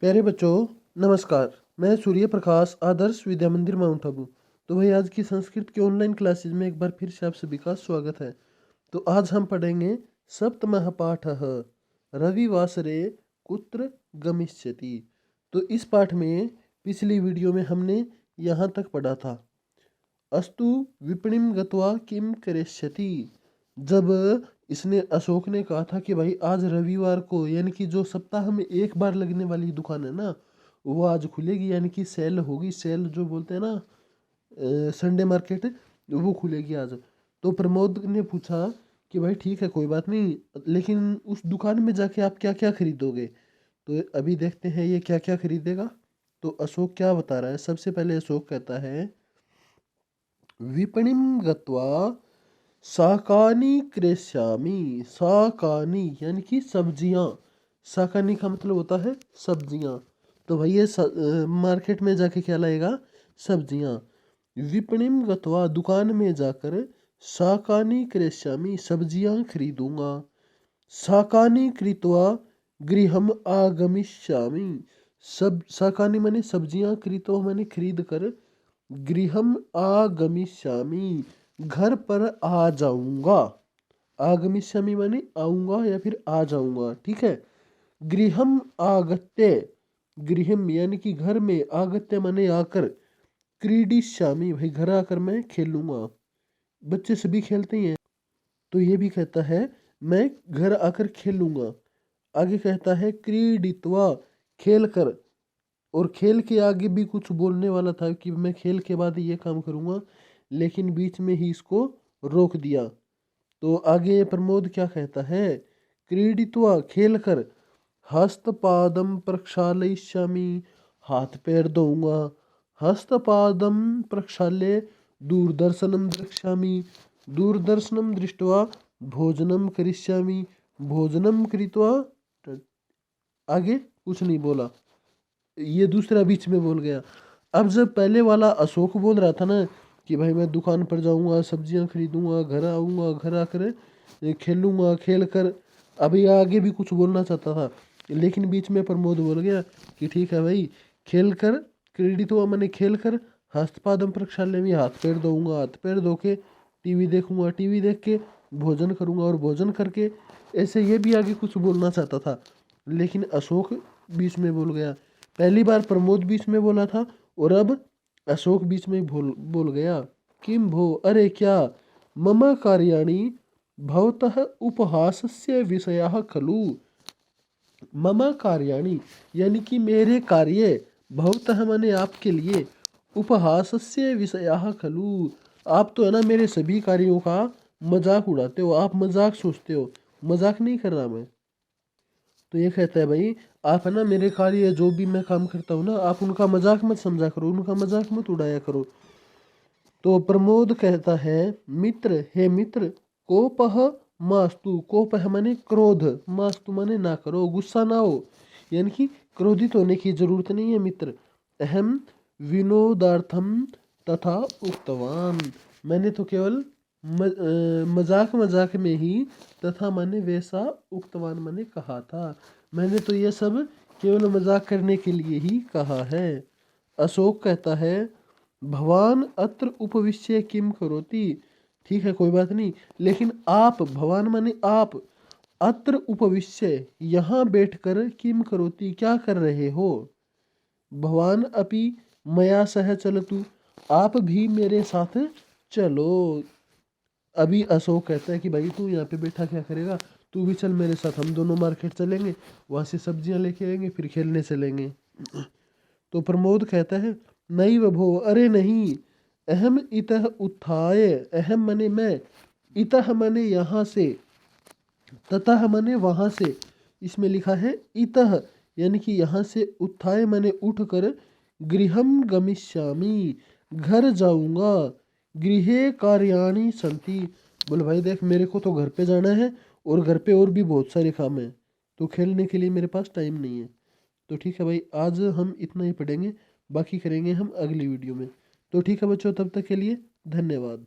प्यारे बच्चों, नमस्कार। मैं सूर्य प्रकाश आदर्श विद्या मंदिर माउंट आबू। तो भाई आज की संस्कृत की ऑनलाइन क्लासेस में एक बार फिर से आप सभी का स्वागत है। तो आज हम पढ़ेंगे सप्तमः पाठः रविवासरे कुत्र गमिष्यति। तो इस पाठ में पिछली वीडियो में हमने यहाँ तक पढ़ा था। अस्तु विपणिम गत्वा किम करिष्यति। जब इसने अशोक ने कहा था कि भाई आज रविवार को, यानी कि जो सप्ताह में एक बार लगने वाली दुकान है ना, वो आज खुलेगी, यानी कि सेल होगी। सेल जो बोलते हैं ना, संडे मार्केट, वो खुलेगी आज। तो प्रमोद ने पूछा कि भाई ठीक है, कोई बात नहीं, लेकिन उस दुकान में जाके आप क्या क्या खरीदोगे। तो अभी देखते हैं ये क्या क्या खरीदेगा। तो अशोक क्या बता रहा है। सबसे पहले अशोक कहता है विपणिम गत्वा शाकानि क्रेष्यामि। शाकानि यानी कि सब्जियां। शाकानि का मतलब होता है सब्जियां। तो भाई ये मार्केट में जाके क्या लाएगा, सब्जियां। विपणिम गत्वा दुकान में जाकर शाकानि क्रेष्यामि सब्जियां खरीदूंगा। शाकानि कृत्वा गृहम आगमिष्यामि। सब शाकानि माने सब्जियां, कृत्वा माने खरीद कर, गृहम आगमिष्यामि घर पर आ जाऊंगा। आगमिष्यामि माने आऊंगा या फिर आ जाऊंगा, ठीक है। गृहम आगत्य, गृहम यानी कि घर में, आगत्य माने आकर, क्रीडिष्यामि भाई घर आकर मैं खेलूंगा। बच्चे सभी खेलते ही हैं, तो ये भी कहता है मैं घर आकर खेलूंगा। आगे कहता है क्रीडित्वा खेल कर, और खेल के आगे भी कुछ बोलने वाला था कि मैं खेल के बाद ये काम करूंगा, लेकिन बीच में ही इसको रोक दिया। तो आगे प्रमोद क्या कहता है, क्रीडित्वा खेल कर, हस्तपादम प्रक्षालयिष्यामि हाथ पैर धोऊंगा। हस्तपादम प्रक्षाल्य दूरदर्शनम द्रक्ष्यामि दूरदर्शनम दृष्ट्वा भोजनम करिष्यामि भोजनम कृत्वा। आगे कुछ नहीं बोला, ये दूसरा बीच में बोल गया। अब जब पहले वाला अशोक बोल रहा था ना कि भाई मैं दुकान पर जाऊंगा, सब्जियां खरीदूंगा, घर आऊंगा, घर आकर खेलूंगा, खेल कर, अभी आगे भी कुछ बोलना चाहता था, लेकिन बीच में प्रमोद बोल गया कि ठीक है भाई, खेल कर, क्रीडित हुआ मैंने खेल कर, हस्तपादम प्रक्षाल्य में हाथ पैर धोऊंगा, हाथ पैर धो के टीवी देखूंगा, टीवी देख के भोजन करूंगा, और भोजन करके, ऐसे ये भी आगे कुछ बोलना चाहता था, लेकिन अशोक बीच में बोल गया। पहली बार प्रमोद बीच में बोला था, और अब अशोक बीच में बोल गया। किम भो, अरे क्या, मम कार्याणि भवतः उपहासस्य विषयः खलु। मम कार्याणि यानी कि मेरे कार्य, भवतः माने आपके लिए, उपहासस्य विषयः खलु आप तो है ना मेरे सभी कार्यों का मजाक उड़ाते हो, आप मजाक सोचते हो, मजाक नहीं कर रहा मैं। तो ये कहता है भाई आप है ना मेरे कार्य, जो भी मैं काम करता हूँ ना, आप उनका मजाक मत समझा करो, उनका मजाक मत उड़ाया करो। तो प्रमोद कहता है मित्र, हे मित्र, कोपह मास्तु, कोपह माने क्रोध, मास्तु माने ना करो, गुस्सा ना हो, यानी कि क्रोधित होने की जरूरत नहीं है मित्र। अहम विनोदार्थम तथा उक्तवान, मैंने तो केवल मजाक मजाक में ही, तथा माने वैसा, उक्तवान माने कहा था, मैंने तो ये सब केवल मजाक करने के लिए ही कहा है। अशोक कहता है भवान अत्र उपविश्य किम करोति। ठीक है कोई बात नहीं, लेकिन आप, भवान माने आप, अत्र उपविश्य यहाँ बैठकर, किम करोति क्या कर रहे हो। भवान अपि मया सह चलतु, आप भी मेरे साथ चलो। अभी अशोक कहता है कि भाई तू यहाँ पे बैठा क्या करेगा, तू भी चल मेरे साथ, हम दोनों मार्केट चलेंगे, वहाँ से सब्जियाँ लेके आएंगे, फिर खेलने चलेंगे। तो प्रमोद कहता है नहीं वभो, अरे नहीं, अहम इतः उत्थाय, अहम मने मैं, इतः मने यहाँ से, ततः मने वहाँ से, इसमें लिखा है इतः यानी कि यहाँ से, उत्थाय मने उठ कर, गृहम गमिष्यामि घर जाऊंगा, गृहे कार्याणि सन्ति। बोले भाई देख मेरे को तो घर पे जाना है, और घर पे और भी बहुत सारे काम हैं, तो खेलने के लिए मेरे पास टाइम नहीं है। तो ठीक है भाई, आज हम इतना ही पढ़ेंगे, बाकी करेंगे हम अगली वीडियो में। तो ठीक है बच्चों, तब तक के लिए धन्यवाद।